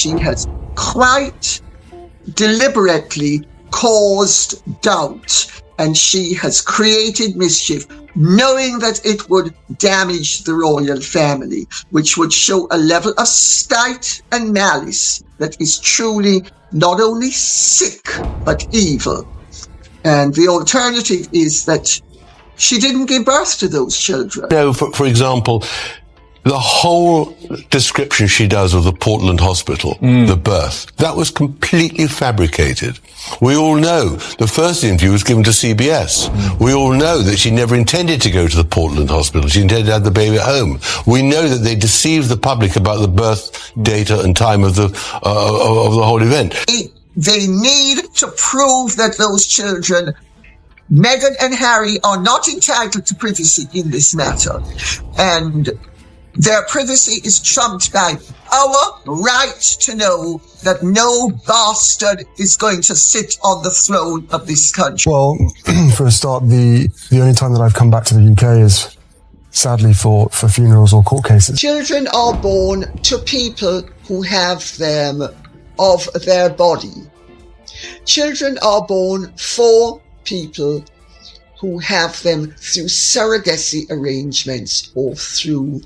she has quite deliberately caused doubt, and she has created mischief, knowing that it would damage the royal family, which would show a level of spite and malice that is truly not only sick, but evil. And the alternative is that she didn't give birth to those children. No, for example, the whole description she does of the Portland hospital, the birth, that was completely fabricated. We all know the first interview was given to CBS. We all know that she never intended to go to the Portland hospital. She intended to have the baby at home. We know that they deceived the public about the birth data and time of the whole event. They need to prove that those children, Meghan and Harry, are not entitled to privacy in this matter. And their privacy is trumped by our right to know that no bastard is going to sit on the throne of this country. Well, for a start, the only time that I've come back to the UK is sadly for funerals or court cases. Children are born to people who have them of their body. Children are born for people who have them through surrogacy arrangements or through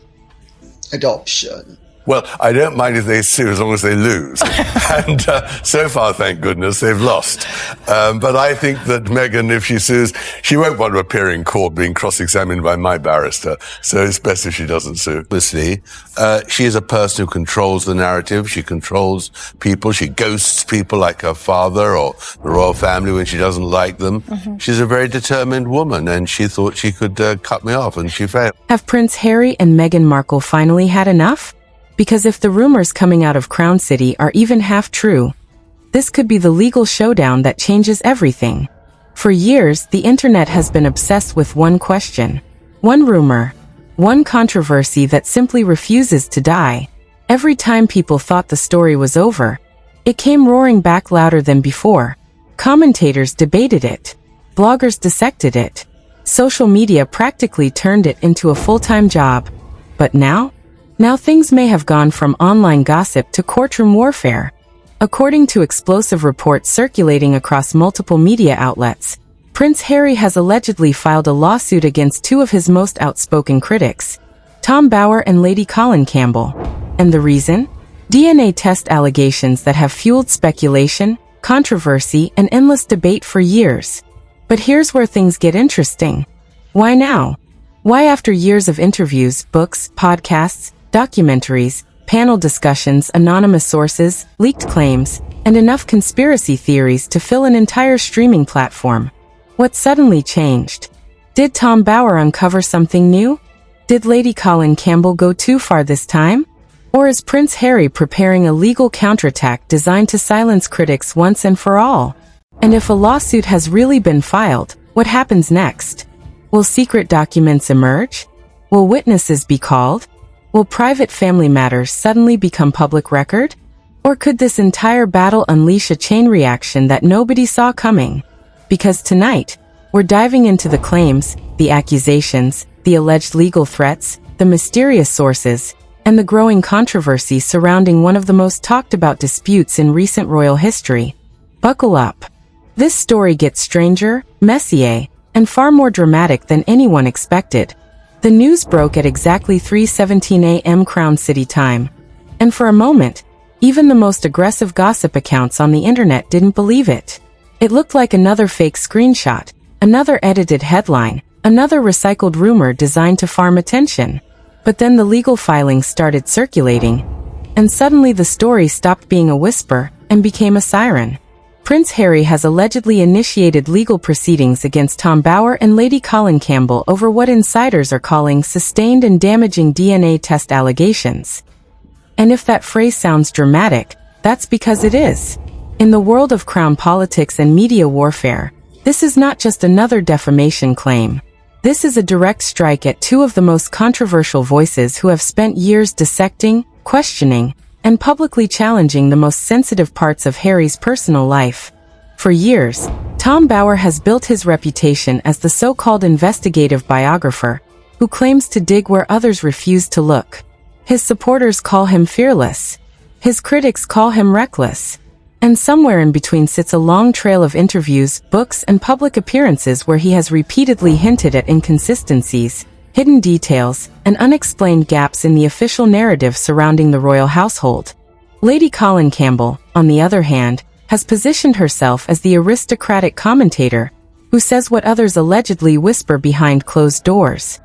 adoption. Well, I don't mind if they sue as long as they lose. And so far, thank goodness, they've lost. But I think that Meghan, if she sues, she won't want to appear in court being cross-examined by my barrister. So it's best if she doesn't sue. Obviously, she is a person who controls the narrative. She controls people. She ghosts people like her father or the royal family when she doesn't like them. She's a very determined woman, and she thought she could cut me off, and she failed. Have Prince Harry and Meghan Markle finally had enough? Because if the rumors coming out of Crown City are even half true, this could be the legal showdown that changes everything. For years, the internet has been obsessed with one question, one rumor, one controversy that simply refuses to die. Every time people thought the story was over, it came roaring back louder than before. Commentators debated it. Bloggers dissected it. Social media practically turned it into a full-time job. But now things may have gone from online gossip to courtroom warfare. According to explosive reports circulating across multiple media outlets, Prince Harry has allegedly filed a lawsuit against two of his most outspoken critics, Tom Bower and Lady Colin Campbell. And the reason? DNA test allegations that have fueled speculation, controversy, and endless debate for years. But here's where things get interesting. Why now? Why after years of interviews, books, podcasts, documentaries, panel discussions, anonymous sources, leaked claims, and enough conspiracy theories to fill an entire streaming platform? What suddenly changed? Did Tom Bower uncover something new? Did Lady Colin Campbell go too far this time? Or is Prince Harry preparing a legal counterattack designed to silence critics once and for all? And if a lawsuit has really been filed, what happens next? Will secret documents emerge? Will witnesses be called? Will private family matters suddenly become public record? Or could this entire battle unleash a chain reaction that nobody saw coming? Because tonight, we're diving into the claims, the accusations, the alleged legal threats, the mysterious sources, and the growing controversy surrounding one of the most talked about disputes in recent royal history. Buckle up. This story gets stranger, messier, and far more dramatic than anyone expected. The news broke at exactly 3:17 a.m. Crown City time. And for a moment, even the most aggressive gossip accounts on the internet didn't believe it. It looked like another fake screenshot, another edited headline, another recycled rumor designed to farm attention. But then the legal filings started circulating, and suddenly the story stopped being a whisper and became a siren. Prince Harry has allegedly initiated legal proceedings against Tom Bower and Lady Colin Campbell over what insiders are calling sustained and damaging DNA test allegations. And if that phrase sounds dramatic, that's because it is. In the world of crown politics and media warfare, this is not just another defamation claim. This is a direct strike at two of the most controversial voices who have spent years dissecting, questioning, and publicly challenging the most sensitive parts of Harry's personal life. For years, Tom Bower has built his reputation as the so-called investigative biographer, who claims to dig where others refuse to look. His supporters call him fearless. His critics call him reckless. And somewhere in between sits a long trail of interviews, books, and public appearances where he has repeatedly hinted at inconsistencies, hidden details, and unexplained gaps in the official narrative surrounding the royal household. Lady Colin Campbell, on the other hand, has positioned herself as the aristocratic commentator who says what others allegedly whisper behind closed doors.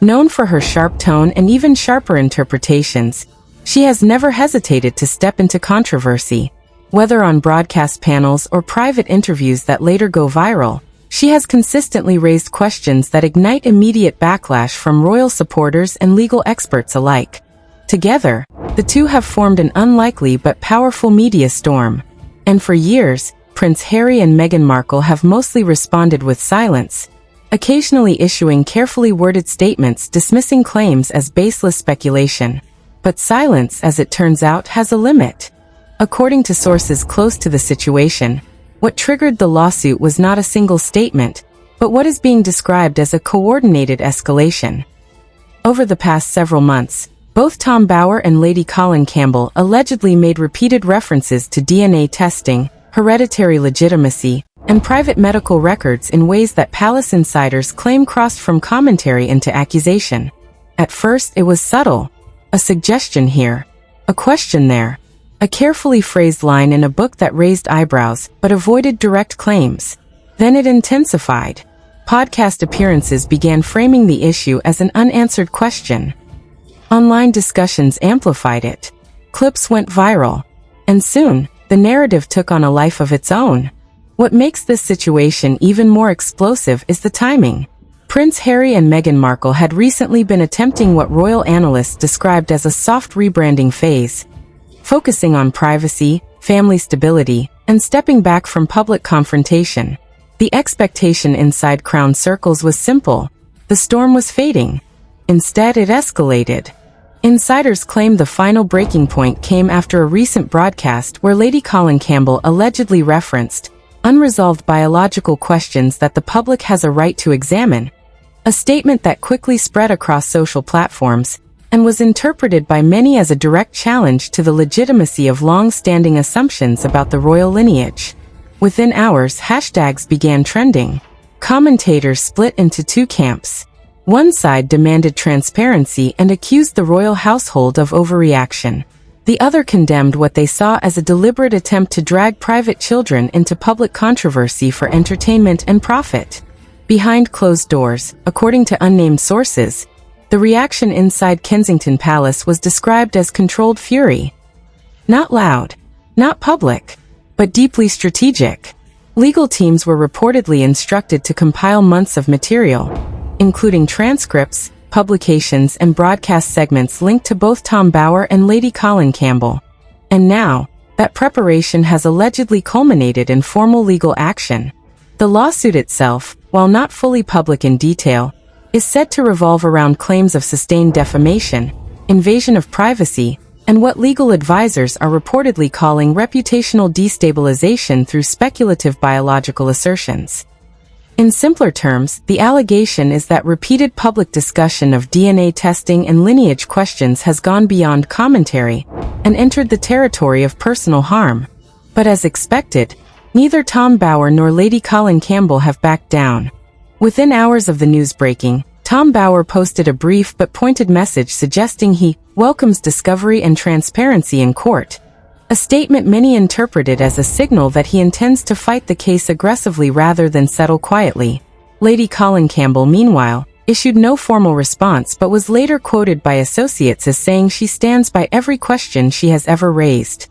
Known for her sharp tone and even sharper interpretations, she has never hesitated to step into controversy. Whether on broadcast panels or private interviews that later go viral, she has consistently raised questions that ignite immediate backlash from royal supporters and legal experts alike. Together, the two have formed an unlikely but powerful media storm. And for years, Prince Harry and Meghan Markle have mostly responded with silence, occasionally issuing carefully worded statements dismissing claims as baseless speculation. But silence, as it turns out, has a limit. According to sources close to the situation, what triggered the lawsuit was not a single statement, but what is being described as a coordinated escalation. Over the past several months, both Tom Bower and Lady Colin Campbell allegedly made repeated references to DNA testing, hereditary legitimacy, and private medical records in ways that palace insiders claim crossed from commentary into accusation. At first, it was subtle. A suggestion here, a question there, a carefully phrased line in a book that raised eyebrows but avoided direct claims. Then it intensified. Podcast appearances began framing the issue as an unanswered question. Online discussions amplified it. Clips went viral. And soon, the narrative took on a life of its own. What makes this situation even more explosive is the timing. Prince Harry and Meghan Markle had recently been attempting what royal analysts described as a soft rebranding phase, focusing on privacy, family stability, and stepping back from public confrontation. The expectation inside Crown circles was simple. The storm was fading. Instead, it escalated. Insiders claim the final breaking point came after a recent broadcast where Lady Colin Campbell allegedly referenced unresolved biological questions that the public has a right to examine, a statement that quickly spread across social platforms and was interpreted by many as a direct challenge to the legitimacy of long-standing assumptions about the royal lineage. Within hours, hashtags began trending. Commentators split into two camps. One side demanded transparency and accused the royal household of overreaction. The other condemned what they saw as a deliberate attempt to drag private children into public controversy for entertainment and profit. Behind closed doors, according to unnamed sources, the reaction inside Kensington Palace was described as controlled fury. Not loud, not public, but deeply strategic. Legal teams were reportedly instructed to compile months of material, including transcripts, publications, and broadcast segments linked to both Tom Bower and Lady Colin Campbell. And now, that preparation has allegedly culminated in formal legal action. The lawsuit itself, while not fully public in detail, is said to revolve around claims of sustained defamation, invasion of privacy, and what legal advisors are reportedly calling reputational destabilization through speculative biological assertions. In simpler terms, the allegation is that repeated public discussion of DNA testing and lineage questions has gone beyond commentary and entered the territory of personal harm. But as expected, neither Tom Bower nor Lady Colin Campbell have backed down. Within hours of the news breaking, Tom Bower posted a brief but pointed message suggesting he welcomes discovery and transparency in court, a statement many interpreted as a signal that he intends to fight the case aggressively rather than settle quietly. Lady Colin Campbell, meanwhile, issued no formal response but was later quoted by associates as saying she stands by every question she has ever raised.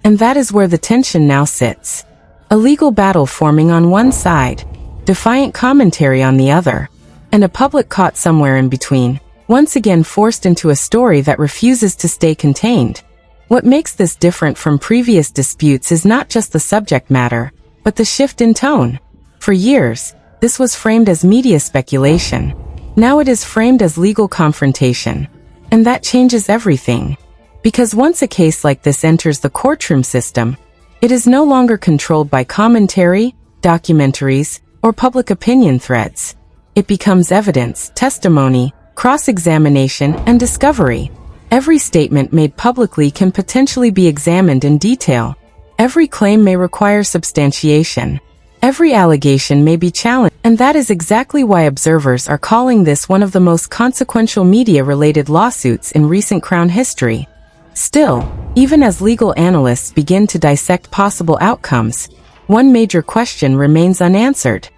And that is where the tension now sits. A legal battle forming on one side, defiant commentary on the other, and a public caught somewhere in between, once again forced into a story that refuses to stay contained. What makes this different from previous disputes is not just the subject matter, but the shift in tone. For years, this was framed as media speculation. Now it is framed as legal confrontation. And that changes everything. Because once a case like this enters the courtroom system, it is no longer controlled by commentary, documentaries, or public opinion threads. It becomes evidence, testimony, cross-examination, and discovery. Every statement made publicly can potentially be examined in detail. Every claim may require substantiation. Every allegation may be challenged, and that is exactly why observers are calling this one of the most consequential media-related lawsuits in recent Crown history. Still, even as legal analysts begin to dissect possible outcomes, one major question remains unanswered.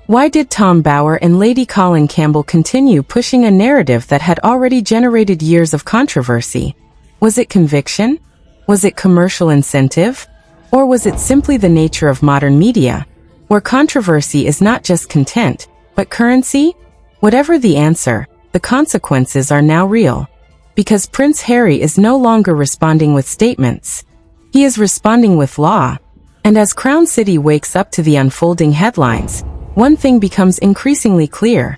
Why did Tom Bower and Lady Colin Campbell continue pushing a narrative that had already generated years of controversy? Was it conviction? Was it commercial incentive? Or was it simply the nature of modern media, where controversy is not just content, but currency? Whatever the answer, the consequences are now real. Because Prince Harry is no longer responding with statements. He is responding with law. And as Crown City wakes up to the unfolding headlines, one thing becomes increasingly clear.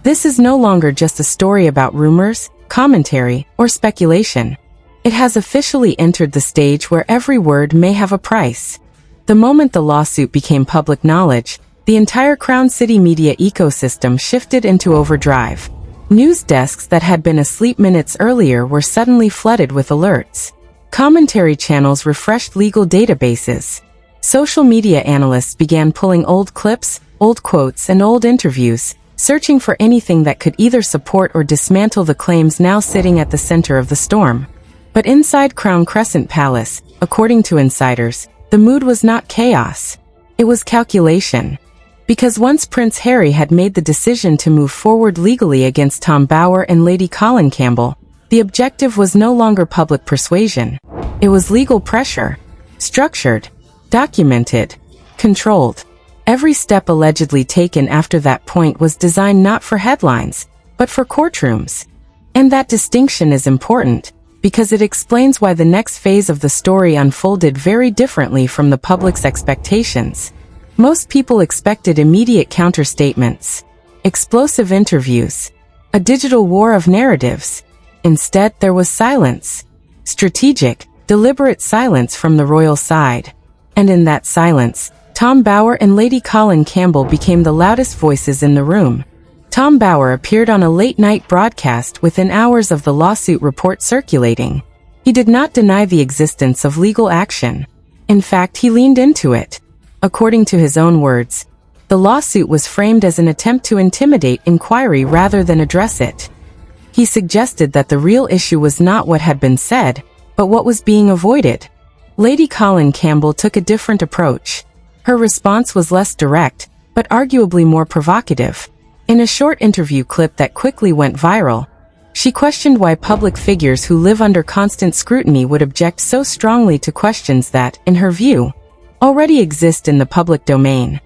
This is no longer just a story about rumors, commentary, or speculation. It has officially entered the stage where every word may have a price. The moment the lawsuit became public knowledge, the entire Crown City media ecosystem shifted into overdrive. News desks that had been asleep minutes earlier were suddenly flooded with alerts. Commentary channels refreshed legal databases. Social media analysts began pulling old clips, old quotes, and old interviews, searching for anything that could either support or dismantle the claims now sitting at the center of the storm. But inside Crown Crescent Palace, according to insiders, the mood was not chaos. It was calculation. Because once Prince Harry had made the decision to move forward legally against Tom Bower and Lady Colin Campbell, the objective was no longer public persuasion. It was legal pressure. Structured, documented, controlled. Every step allegedly taken after that point was designed not for headlines, but for courtrooms. And that distinction is important, because it explains why the next phase of the story unfolded very differently from the public's expectations. Most people expected immediate counterstatements, explosive interviews, a digital war of narratives. Instead, there was silence. Strategic, deliberate silence from the royal side. And in that silence, Tom Bower and Lady Colin Campbell became the loudest voices in the room. Tom Bower appeared on a late-night broadcast within hours of the lawsuit report circulating. He did not deny the existence of legal action. In fact, he leaned into it. According to his own words, the lawsuit was framed as an attempt to intimidate inquiry rather than address it. He suggested that the real issue was not what had been said, but what was being avoided. Lady Colin Campbell took a different approach. Her response was less direct, but arguably more provocative. In a short interview clip that quickly went viral, she questioned why public figures who live under constant scrutiny would object so strongly to questions that, in her view, already exist in the public domain.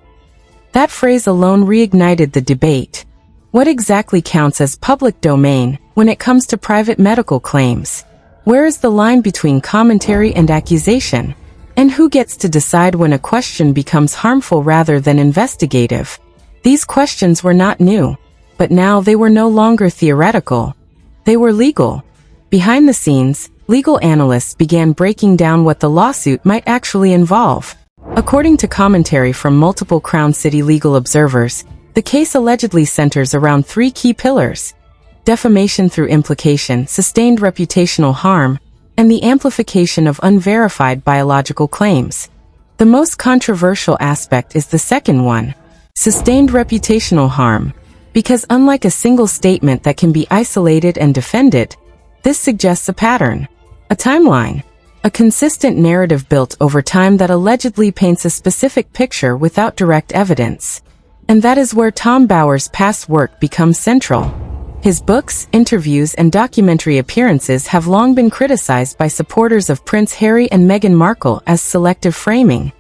That phrase alone reignited the debate. What exactly counts as public domain when it comes to private medical claims? Where is the line between commentary and accusation? And who gets to decide when a question becomes harmful rather than investigative? These questions were not new, but now they were no longer theoretical. They were legal. Behind the scenes, legal analysts began breaking down what the lawsuit might actually involve. According to commentary from multiple Crown City legal observers, the case allegedly centers around three key pillars: defamation through implication, sustained reputational harm, and the amplification of unverified biological claims. The most controversial aspect is the second one, sustained reputational harm, because unlike a single statement that can be isolated and defended, this suggests a pattern, a timeline, a consistent narrative built over time that allegedly paints a specific picture without direct evidence. And that is where Tom Bower's past work becomes central. His books, interviews, and documentary appearances have long been criticized by supporters of Prince Harry and Meghan Markle as selective framing.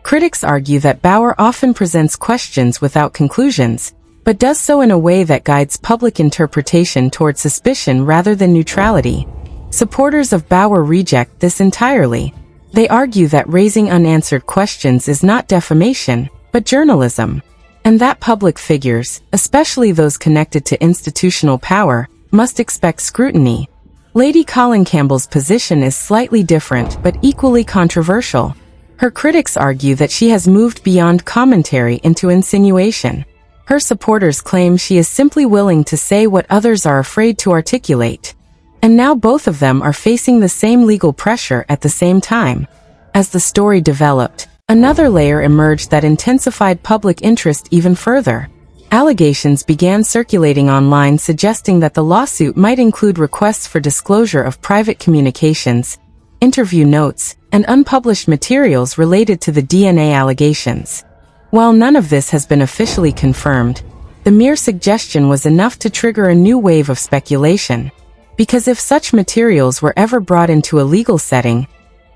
Critics argue that Bower often presents questions without conclusions, but does so in a way that guides public interpretation toward suspicion rather than neutrality. Supporters of Bower reject this entirely. They argue that raising unanswered questions is not defamation, but journalism, and that public figures, especially those connected to institutional power, must expect scrutiny. Lady Colin Campbell's position is slightly different but equally controversial. Her critics argue that she has moved beyond commentary into insinuation. Her supporters claim she is simply willing to say what others are afraid to articulate. And now both of them are facing the same legal pressure at the same time. As the story developed, another layer emerged that intensified public interest even further. Allegations began circulating online suggesting that the lawsuit might include requests for disclosure of private communications, interview notes, and unpublished materials related to the DNA allegations. While none of this has been officially confirmed, the mere suggestion was enough to trigger a new wave of speculation. Because if such materials were ever brought into a legal setting,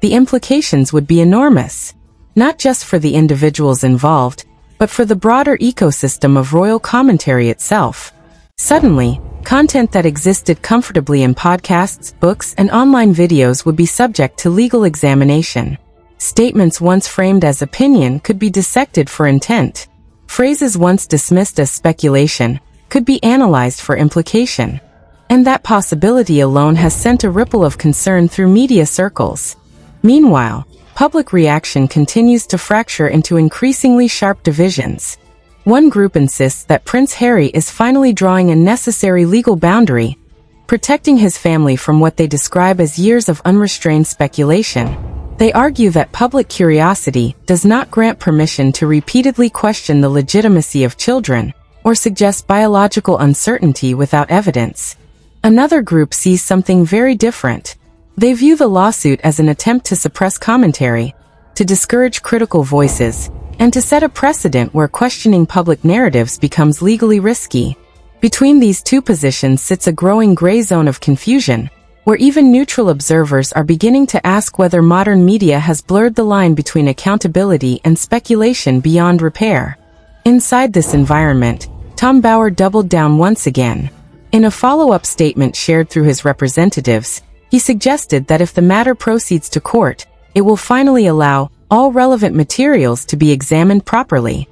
the implications would be enormous, not just for the individuals involved, but for the broader ecosystem of royal commentary itself. Suddenly, content that existed comfortably in podcasts, books, and online videos would be subject to legal examination. Statements once framed as opinion could be dissected for intent. Phrases once dismissed as speculation could be analyzed for implication. And that possibility alone has sent a ripple of concern through media circles. Meanwhile, public reaction continues to fracture into increasingly sharp divisions. One group insists that Prince Harry is finally drawing a necessary legal boundary, protecting his family from what they describe as years of unrestrained speculation. They argue that public curiosity does not grant permission to repeatedly question the legitimacy of children, or suggest biological uncertainty without evidence. Another group sees something very different. They view the lawsuit as an attempt to suppress commentary, to discourage critical voices, and to set a precedent where questioning public narratives becomes legally risky. Between these two positions sits a growing gray zone of confusion, where even neutral observers are beginning to ask whether modern media has blurred the line between accountability and speculation beyond repair. Inside this environment, Tom Bower doubled down once again. In a follow-up statement shared through his representatives, he suggested that if the matter proceeds to court, it will finally allow all relevant materials to be examined properly.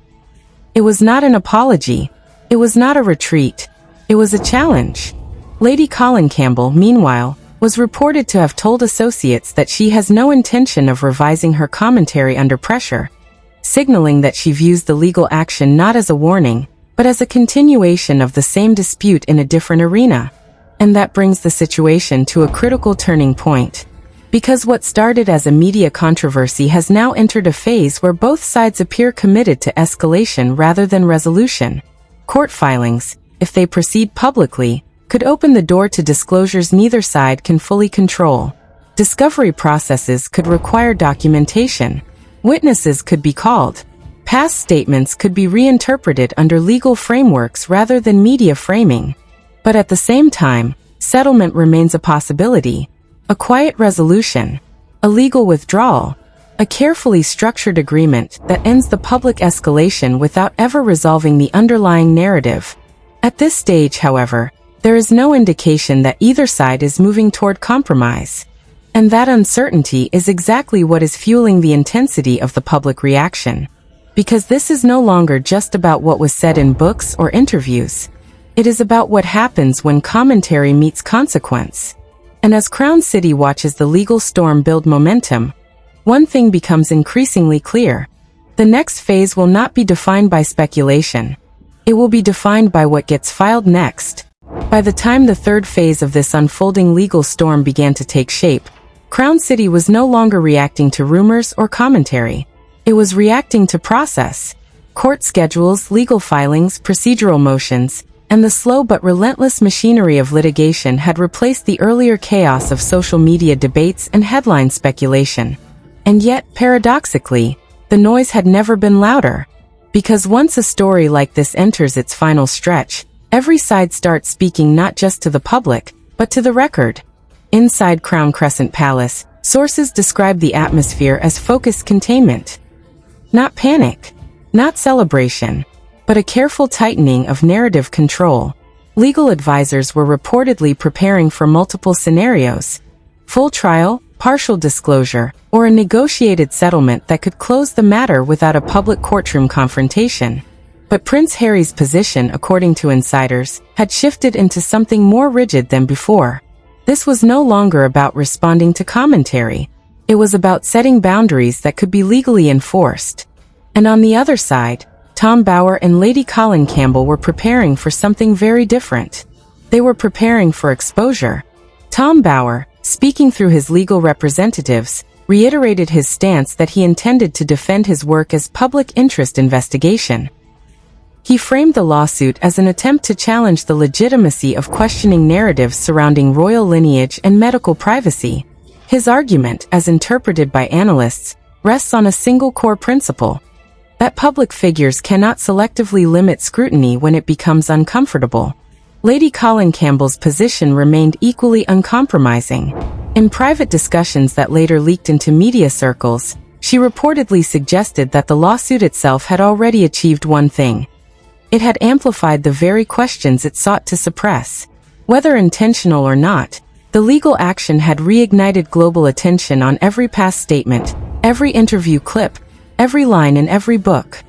It was not an apology. It was not a retreat. It was a challenge. Lady Colin Campbell, meanwhile, was reported to have told associates that she has no intention of revising her commentary under pressure, signaling that she views the legal action not as a warning, but as a continuation of the same dispute in a different arena. And that brings the situation to a critical turning point. Because what started as a media controversy has now entered a phase where both sides appear committed to escalation rather than resolution. Court filings, if they proceed publicly, could open the door to disclosures neither side can fully control. Discovery processes could require documentation. Witnesses could be called. Past statements could be reinterpreted under legal frameworks rather than media framing. But at the same time, settlement remains a possibility. A quiet resolution, a legal withdrawal, a carefully structured agreement that ends the public escalation without ever resolving the underlying narrative. At this stage, however, there is no indication that either side is moving toward compromise. And that uncertainty is exactly what is fueling the intensity of the public reaction. Because this is no longer just about what was said in books or interviews. It is about what happens when commentary meets consequence. And as Crown City watches the legal storm build momentum, one thing becomes increasingly clear. The next phase will not be defined by speculation. It will be defined by what gets filed next. By the time the third phase of this unfolding legal storm began to take shape, Crown City was no longer reacting to rumors or commentary. It was reacting to process. Court schedules, legal filings, procedural motions, and the slow but relentless machinery of litigation had replaced the earlier chaos of social media debates and headline speculation. And yet, paradoxically, the noise had never been louder. Because once a story like this enters its final stretch, every side starts speaking not just to the public, but to the record. Inside Crown Crescent Palace, sources describe the atmosphere as focused containment. Not panic, not celebration, but a careful tightening of narrative control. Legal advisors were reportedly preparing for multiple scenarios: full trial, partial disclosure, or a negotiated settlement that could close the matter without a public courtroom confrontation. But Prince Harry's position, according to insiders, had shifted into something more rigid than before. This was no longer about responding to commentary. It was about setting boundaries that could be legally enforced. And on the other side, Tom Bower and Lady Colin Campbell were preparing for something very different. They were preparing for exposure. Tom Bauer, speaking through his legal representatives, reiterated his stance that he intended to defend his work as public interest investigation. He framed the lawsuit as an attempt to challenge the legitimacy of questioning narratives surrounding royal lineage and medical privacy. His argument, as interpreted by analysts, rests on a single core principle: that public figures cannot selectively limit scrutiny when it becomes uncomfortable. Lady Colin Campbell's position remained equally uncompromising. In private discussions that later leaked into media circles, she reportedly suggested that the lawsuit itself had already achieved one thing: it had amplified the very questions it sought to suppress. Whether intentional or not, the legal action had reignited global attention on every past statement, every interview clip, every line in every book.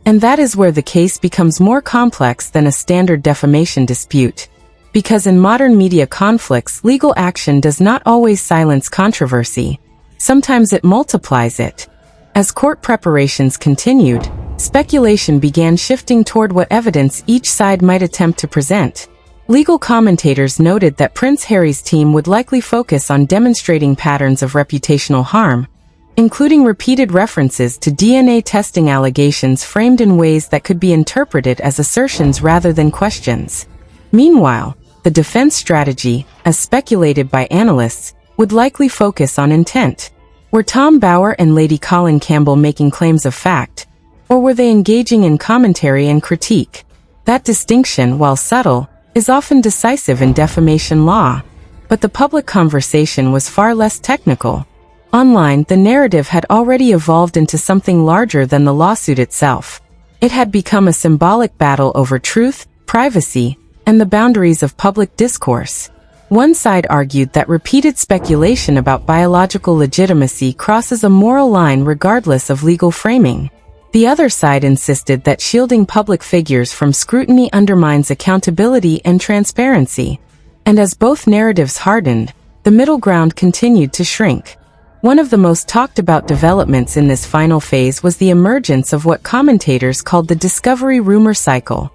And that is where the case becomes more complex than a standard defamation dispute. Because in modern media conflicts, legal action does not always silence controversy. Sometimes it multiplies it. As court preparations continued, speculation began shifting toward what evidence each side might attempt to present. Legal commentators noted that Prince Harry's team would likely focus on demonstrating patterns of reputational harm, including repeated references to DNA testing allegations framed in ways that could be interpreted as assertions rather than questions. Meanwhile, the defense strategy, as speculated by analysts, would likely focus on intent. Were Tom Bauer and Lady Colin Campbell making claims of fact, or were they engaging in commentary and critique? That distinction, while subtle, is often decisive in defamation law. But the public conversation was far less technical. Online, the narrative had already evolved into something larger than the lawsuit itself. It had become a symbolic battle over truth, privacy, and the boundaries of public discourse. One side argued that repeated speculation about biological legitimacy crosses a moral line regardless of legal framing. The other side insisted that shielding public figures from scrutiny undermines accountability and transparency. And as both narratives hardened, the middle ground continued to shrink. One of the most talked about developments in this final phase was the emergence of what commentators called the discovery rumor cycle.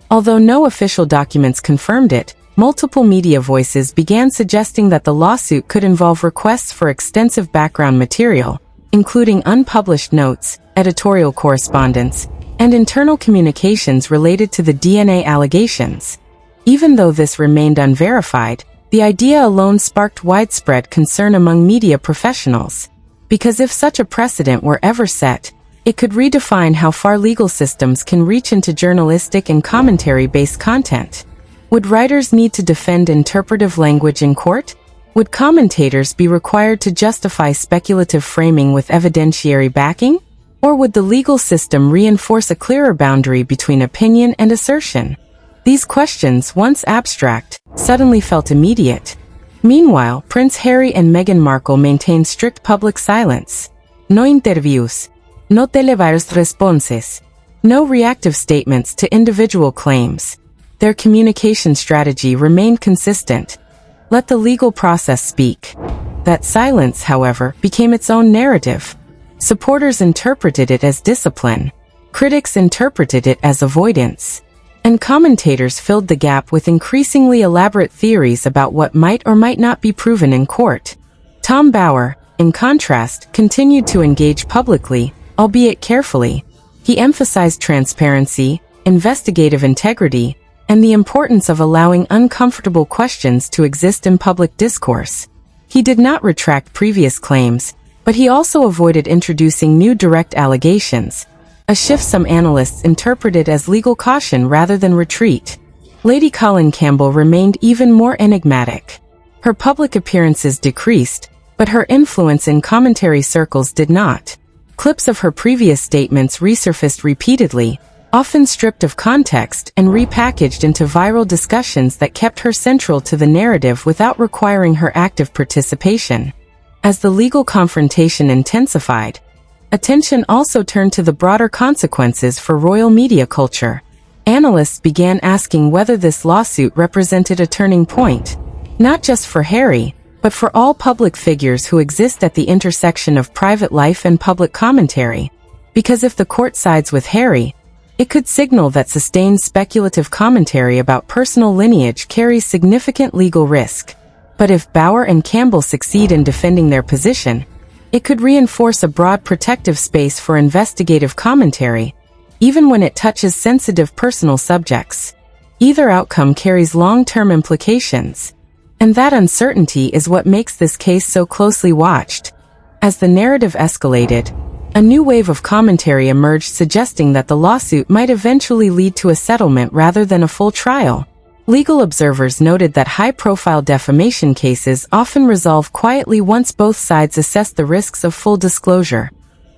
Although no official documents confirmed it, multiple media voices began suggesting that the lawsuit could involve requests for extensive background material, including unpublished notes, editorial correspondence, and internal communications related to the DNA allegations. Even though this remained unverified, the idea alone sparked widespread concern among media professionals. Because if such a precedent were ever set, it could redefine how far legal systems can reach into journalistic and commentary-based content. Would writers need to defend interpretive language in court? Would commentators be required to justify speculative framing with evidentiary backing? Or would the legal system reinforce a clearer boundary between opinion and assertion? These questions, once abstract, suddenly felt immediate. Meanwhile, Prince Harry and Meghan Markle maintained strict public silence. No interviews. No televised responses. No reactive statements to individual claims. Their communication strategy remained consistent. Let the legal process speak. That silence, however, became its own narrative. Supporters interpreted it as discipline. Critics interpreted it as avoidance. And commentators filled the gap with increasingly elaborate theories about what might or might not be proven in court. Tom Bauer, in contrast, continued to engage publicly, albeit carefully. He emphasized transparency, investigative integrity, and the importance of allowing uncomfortable questions to exist in public discourse. He did not retract previous claims, but he also avoided introducing new direct allegations, a shift some analysts interpreted as legal caution rather than retreat. Lady Colin Campbell remained even more enigmatic. Her public appearances decreased, but her influence in commentary circles did not. Clips of her previous statements resurfaced repeatedly, often stripped of context and repackaged into viral discussions that kept her central to the narrative without requiring her active participation. As the legal confrontation intensified, attention also turned to the broader consequences for royal media culture. Analysts began asking whether this lawsuit represented a turning point, not just for Harry, but for all public figures who exist at the intersection of private life and public commentary. Because if the court sides with Harry, it could signal that sustained speculative commentary about personal lineage carries significant legal risk. But if Bauer and Campbell succeed in defending their position, it could reinforce a broad protective space for investigative commentary, even when it touches sensitive personal subjects. Either outcome carries long-term implications, and that uncertainty is what makes this case so closely watched. As the narrative escalated, a new wave of commentary emerged suggesting that the lawsuit might eventually lead to a settlement rather than a full trial. Legal observers noted that high-profile defamation cases often resolve quietly once both sides assess the risks of full disclosure.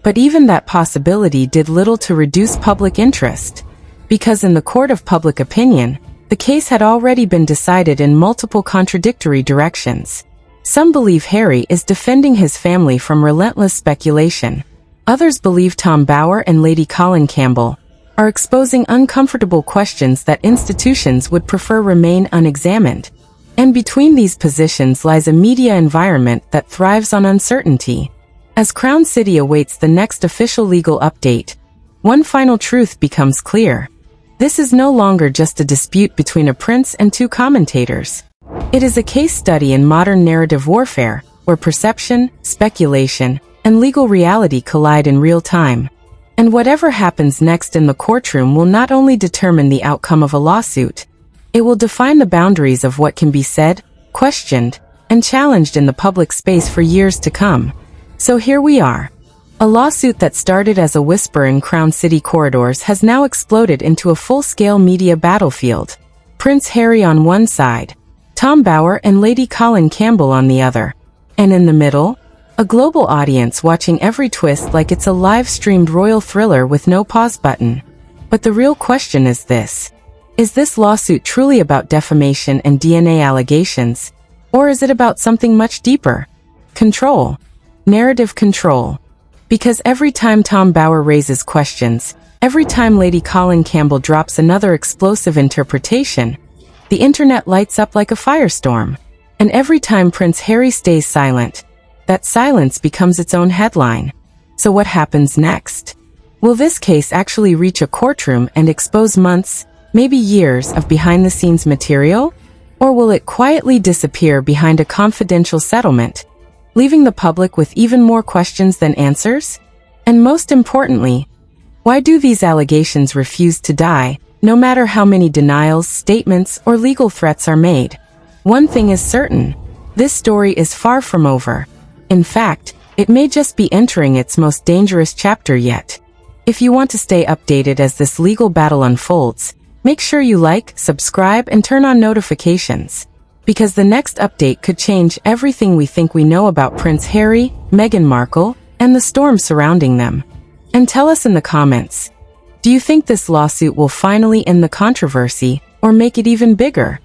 But even that possibility did little to reduce public interest, because in the court of public opinion, the case had already been decided in multiple contradictory directions. Some believe Harry is defending his family from relentless speculation. Others believe Tom Bauer and Lady Colin Campbell are exposing uncomfortable questions that institutions would prefer remain unexamined. And between these positions lies a media environment that thrives on uncertainty. As Crown City awaits the next official legal update, one final truth becomes clear. This is no longer just a dispute between a prince and two commentators. It is a case study in modern narrative warfare, where perception, speculation, and legal reality collide in real time. And whatever happens next in the courtroom will not only determine the outcome of a lawsuit, it will define the boundaries of what can be said, questioned, and challenged in the public space for years to come. So here we are. A lawsuit that started as a whisper in Crown City corridors has now exploded into a full-scale media battlefield. Prince Harry on one side, Tom Bauer and Lady Colin Campbell on the other. And in the middle, a global audience watching every twist like it's a live-streamed royal thriller with no pause button. But the real question is this. Is this lawsuit truly about defamation and DNA allegations? Or is it about something much deeper? Control. Narrative control. Because every time Tom Bauer raises questions, every time Lady Colin Campbell drops another explosive interpretation, the internet lights up like a firestorm. And every time Prince Harry stays silent, that silence becomes its own headline. So what happens next? Will this case actually reach a courtroom and expose months, maybe years of behind-the-scenes material? Or will it quietly disappear behind a confidential settlement, leaving the public with even more questions than answers? And most importantly, why do these allegations refuse to die, no matter how many denials, statements, or legal threats are made? One thing is certain. This story is far from over. In fact, it may just be entering its most dangerous chapter yet. If you want to stay updated as this legal battle unfolds, make sure you like, subscribe, and turn on notifications. Because the next update could change everything we think we know about Prince Harry, Meghan Markle, and the storm surrounding them. And tell us in the comments, do you think this lawsuit will finally end the controversy, or make it even bigger?